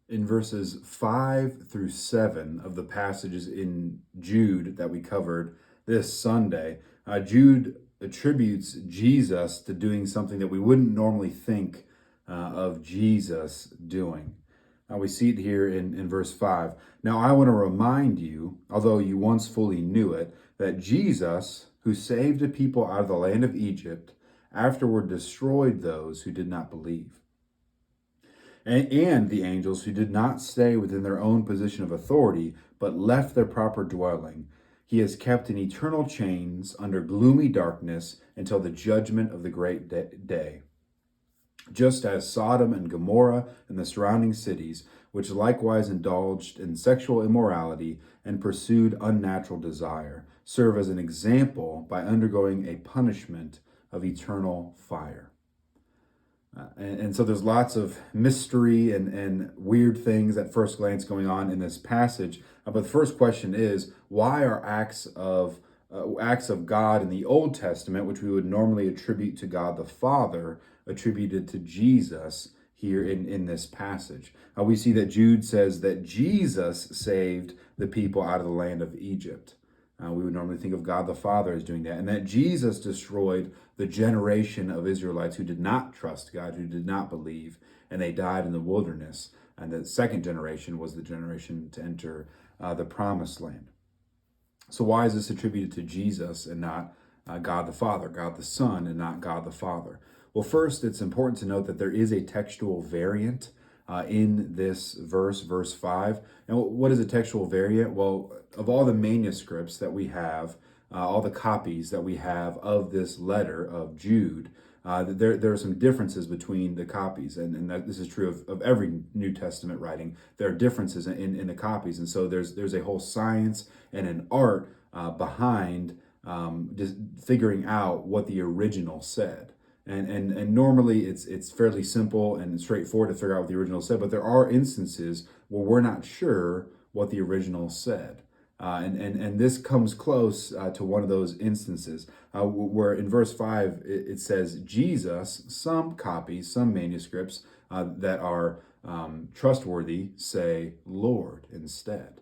In verses 5 through 7 of the passages in Jude that we covered this Sunday, Jude attributes Jesus to doing something that we wouldn't normally think of Jesus doing. We see it here in verse 5. Now I want to remind you, although you once fully knew it, that Jesus, who saved a people out of the land of Egypt, afterward destroyed those who did not believe. And the angels who did not stay within their own position of authority, but left their proper dwelling, he has kept in eternal chains under gloomy darkness until the judgment of the great day. Just as Sodom and Gomorrah and the surrounding cities, which likewise indulged in sexual immorality and pursued unnatural desire, serve as an example by undergoing a punishment of eternal fire. And so there's lots of mystery and weird things at first glance going on in this passage. But the first question is, why are acts of God in the Old Testament, which we would normally attribute to God the Father, attributed to Jesus here in this passage? We see that Jude says that Jesus saved the people out of the land of Egypt. We would normally think of God the Father as doing that, and that Jesus destroyed the generation of Israelites who did not trust God, who did not believe, and they died in the wilderness. And the second generation was the generation to enter the promised land. So why is this attributed to Jesus and not God the Father, God the Son, and not God the Father? Well, first, it's important to note that there is a textual variant in this verse 5. And what is a textual variant? Well, of all the manuscripts that we have, all the copies that we have of this letter of Jude, there are some differences between the copies, and that this is true of every New Testament writing. There are differences in the copies, and so there's a whole science and an art behind just figuring out what the original said. And normally it's fairly simple and straightforward to figure out what the original said, but there are instances where we're not sure what the original said. And this comes close to one of those instances where in verse 5 it says Jesus, some copies, some manuscripts that are trustworthy say Lord instead.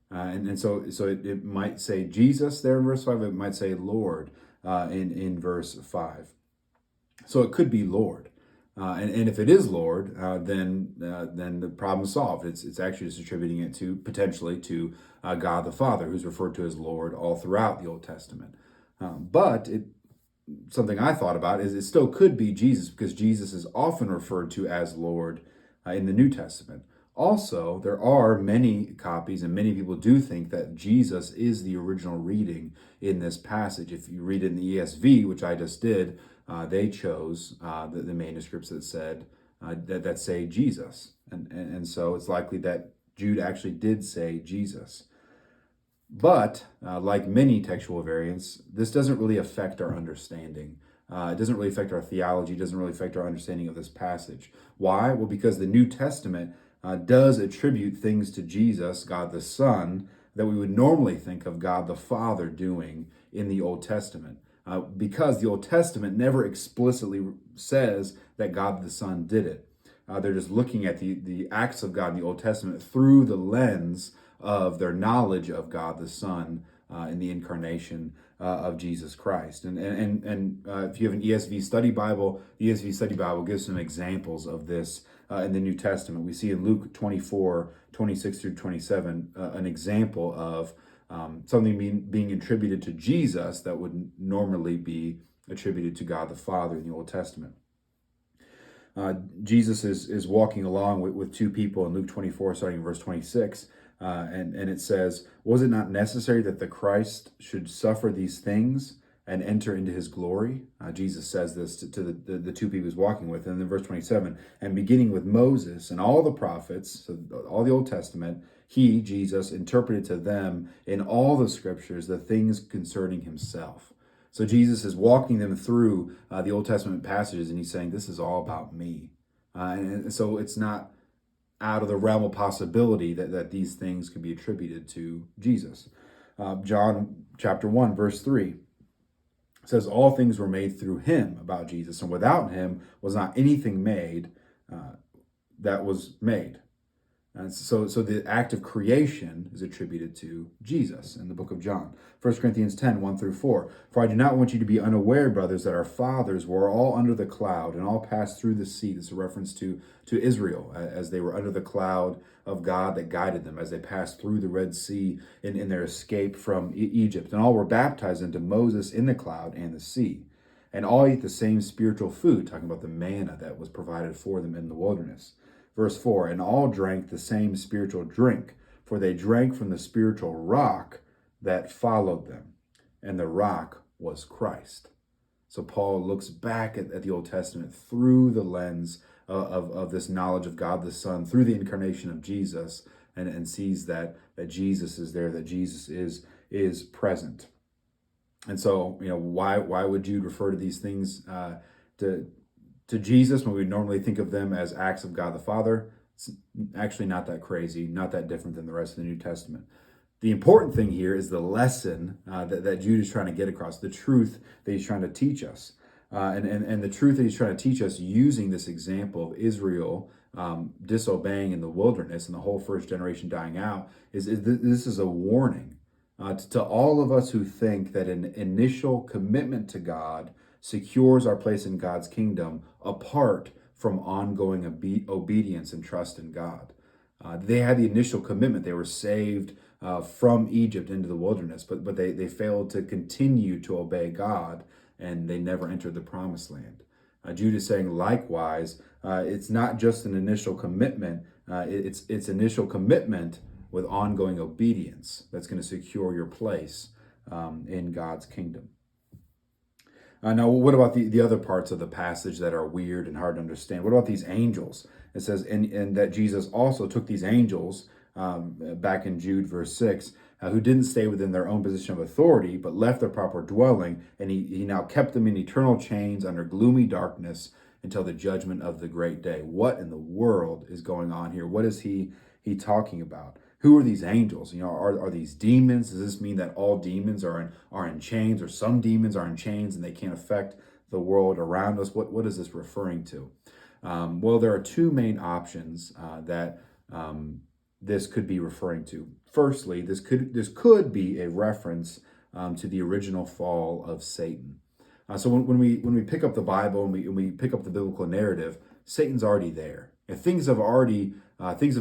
So it might say Jesus there in verse 5, it might say Lord in verse 5. So it could be Lord. And if it is Lord, then the problem is solved. It's actually just attributing it to potentially to God the Father, who's referred to as Lord all throughout the Old Testament. But something I thought about is it still could be Jesus, because Jesus is often referred to as Lord in the New Testament. Also, there are many copies, and many people do think that Jesus is the original reading in this passage. If you read it in the ESV, which I just did, they chose the manuscripts that said that say Jesus, and so it's likely that Jude actually did say Jesus. But like many textual variants, this doesn't really affect our understanding. It doesn't really affect our theology. It doesn't really affect our understanding of this passage. Why? Well, because the New Testament does attribute things to Jesus, God the Son, that we would normally think of God the Father doing in the Old Testament. Because the Old Testament never explicitly says that God the Son did it. They're just looking at the acts of God in the Old Testament through the lens of their knowledge of God the Son in the incarnation of Jesus Christ. And if you have an ESV study Bible, the ESV study Bible gives some examples of this in the New Testament. We see in Luke 24, 26 through 27, an example of something being attributed to Jesus that would normally be attributed to God the Father in the Old Testament. Jesus is walking along with two people in Luke 24, starting in verse 26, and it says, "Was it not necessary that the Christ should suffer these things and enter into his glory?" Jesus says this to the two people he's walking with. And then verse 27, "And beginning with Moses and all the prophets," so all the Old Testament, he, Jesus, interpreted to them in all the scriptures the things concerning himself. So Jesus is walking them through the Old Testament passages, and he's saying, this is all about me. And so it's not out of the realm of possibility that these things could be attributed to Jesus. John chapter 1, verse 3 says, "All things were made through him," about Jesus, "and without him was not anything made that was made." So the act of creation is attributed to Jesus in the book of John. 1 Corinthians 10, 1 through 4. For I do not want you to be unaware, brothers, that our fathers were all under the cloud and all passed through the sea. This is a reference to Israel as they were under the cloud of God that guided them as they passed through the Red Sea in their escape from Egypt. And all were baptized into Moses in the cloud and the sea. And all ate the same spiritual food, talking about the manna that was provided for them in the wilderness. Verse 4, and all drank the same spiritual drink, for they drank from the spiritual rock that followed them, and the rock was Christ. So Paul looks back at the Old Testament through the lens of this knowledge of God the Son, through the incarnation of Jesus, and sees that Jesus is there, that Jesus is present. And so, why would Jude refer to these things to Jesus when we normally think of them as acts of God the Father? It's actually not that crazy, not that different than the rest of the New Testament. The important thing here is the lesson that Jude is trying to get across, the truth that he's trying to teach us. And the truth that he's trying to teach us using this example of Israel disobeying in the wilderness and the whole first generation dying out is this is a warning to all of us who think that an initial commitment to God secures our place in God's kingdom apart from ongoing obedience and trust in God. They had the initial commitment. They were saved from Egypt into the wilderness, but they failed to continue to obey God, and they never entered the promised land. Jude is saying, likewise, it's not just an initial commitment, it's initial commitment with ongoing obedience that's going to secure your place in God's kingdom. Now, what about the other parts of the passage that are weird and hard to understand? What about these angels? It says, and that Jesus also took these angels, back in Jude verse 6, who didn't stay within their own position of authority, but left their proper dwelling, and he now kept them in eternal chains under gloomy darkness until the judgment of the great day. What in the world is going on here? What is he talking about? Who are these angels? Are these demons? Does this mean that all demons are in chains, or some demons are in chains and they can't affect the world around us? What is this referring to? Well, there are two main options that this could be referring to. Firstly, this could be a reference to the original fall of Satan. So when we pick up the Bible and we pick up the biblical narrative, Satan's already there. And things have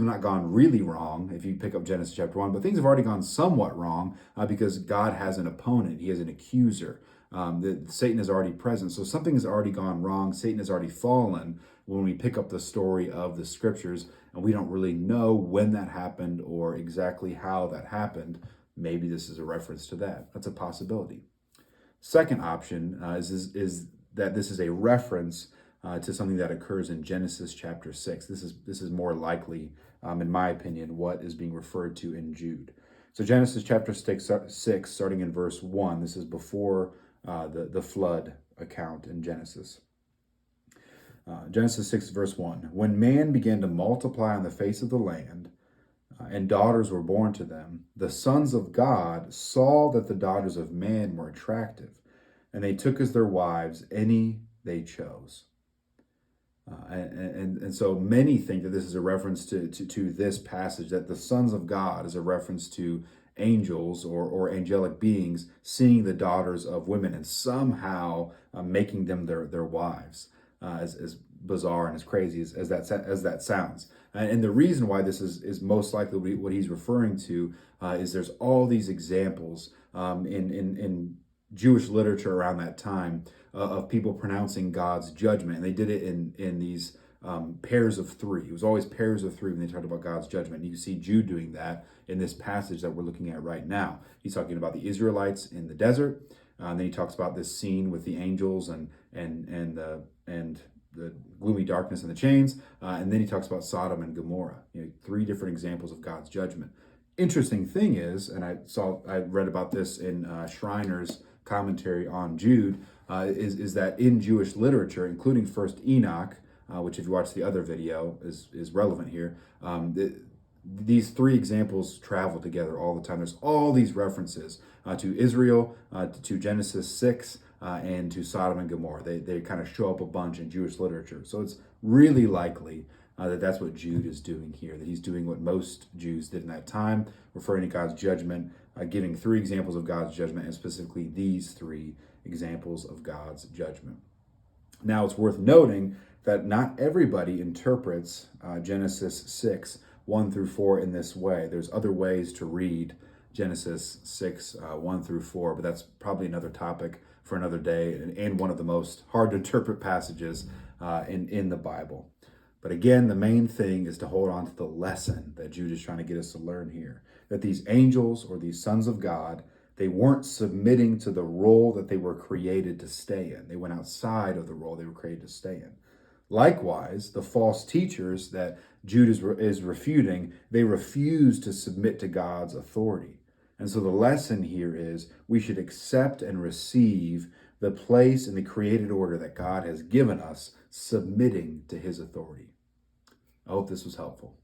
not gone really wrong if you pick up Genesis chapter 1, but things have already gone somewhat wrong because God has an opponent. He has an accuser. Satan is already present. So something has already gone wrong. Satan has already fallen when we pick up the story of the scriptures, and we don't really know when that happened or exactly how that happened. Maybe this is a reference to that. That's a possibility. Second option is that this is a reference to something that occurs in Genesis chapter 6. This is more likely, in my opinion, what is being referred to in Jude. So Genesis chapter 6, starting in verse 1, this is before the flood account in Genesis. Genesis 6, verse 1. When man began to multiply on the face of the land, and daughters were born to them, the sons of God saw that the daughters of man were attractive, and they took as their wives any they chose. And so many think that this is a reference to this passage, that the sons of God is a reference to angels or angelic beings seeing the daughters of women and somehow making them their wives, as bizarre and as crazy as that sounds. And the reason why this is most likely what he's referring to is there's all these examples in Jewish literature around that time of people pronouncing God's judgment. And they did it in these pairs of three. It was always pairs of three when they talked about God's judgment. And you can see Jude doing that in this passage that we're looking at right now. He's talking about the Israelites in the desert. And then he talks about this scene with the angels and the gloomy darkness and the chains. And then he talks about Sodom and Gomorrah. Three different examples of God's judgment. Interesting thing is, and I read about this in Schreiner's commentary on Jude, is that in Jewish literature, including First Enoch, which if you watch the other video is relevant here, these three examples travel together all the time. There's all these references to Israel, to Genesis 6, and to Sodom and Gomorrah. They kind of show up a bunch in Jewish literature. So it's really likely that's what Jude is doing here, that he's doing what most Jews did in that time, referring to God's judgment, giving three examples of God's judgment, and specifically these three examples of God's judgment. Now, it's worth noting that not everybody interprets Genesis 6, 1 through 4 in this way. There's other ways to read Genesis 6, 1 through 4, but that's probably another topic for another day, and one of the most hard to interpret passages in the Bible. But again, the main thing is to hold on to the lesson that Jude is trying to get us to learn here, that these angels or these sons of God, they weren't submitting to the role that they were created to stay in. They went outside of the role they were created to stay in. Likewise, the false teachers that Jude is refuting, they refuse to submit to God's authority. And so the lesson here is we should accept and receive the place in the created order that God has given us, submitting to his authority. I hope this was helpful.